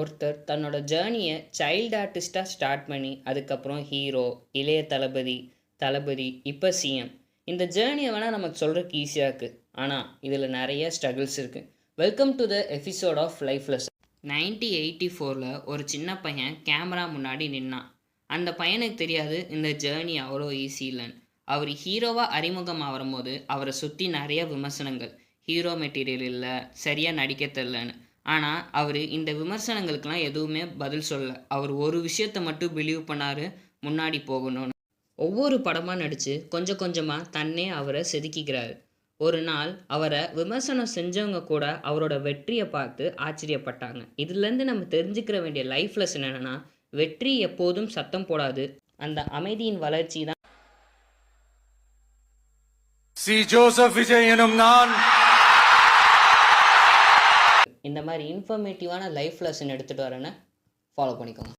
ஒருத்தர் தன்னோட ஜேர்னியை சைல்டு ஆர்டிஸ்ட்டாக ஸ்டார்ட் பண்ணி அதுக்கப்புறம் ஹீரோ, இளைய தளபதி, தளபதி, இப்போ சிஎம். இந்த ஜேர்னியை வேணால் நமக்கு சொல்கிறதுக்கு ஈஸியாக இருக்குது. ஆனால் இதில் நிறைய ஸ்ட்ரகிள்ஸ் இருக்குது. Welcome to the episode of life lesson. 1984 ஒரு சின்ன பையன் கேமரா முன்னாடி நின்னான். அந்த பையனுக்கு தெரியாது இந்த ஜேர்னி அவ்வளோ ஈஸி இல்லைன்னு. அவர் ஹீரோவாக அறிமுகம் ஆகும்போது அவரை சுற்றி நிறைய விமர்சனங்கள், ஹீரோ மெட்டீரியல் இல்லை, சரியாக நடிக்க தெரிலன்னு. ஆனால் அவர் இந்த விமர்சனங்களுக்கெல்லாம் எதுவுமே பதில் சொல்ல. அவர் ஒரு விஷயத்தை மட்டும் பிலீவ் பண்ணார், முன்னாடி போகணும்னு. ஒவ்வொரு படமாக நடித்து கொஞ்சம் கொஞ்சமாக தன்னே அவரை செதுக்கிக்கிறாரு. ஒரு நாள் அவரை விமர்சனம் செஞ்சவங்க கூட அவரோட வெற்றியை பார்த்து ஆச்சரியப்பட்டாங்க. இதுலேருந்து நம்ம தெரிஞ்சுக்கிற வேண்டிய லைஃப் லெசன் என்னென்னா, வெற்றி எப்போதும் சத்தம் போடாது, அந்த அமைதியின் வளர்ச்சி தான். சி ஜோசப் விஜய் எனும் நான். இந்த மாதிரி இன்ஃபர்மேட்டிவான லைஃப் லெசன் எடுத்துகிட்டு வரேன்னு ஃபாலோ பண்ணிக்கோங்க.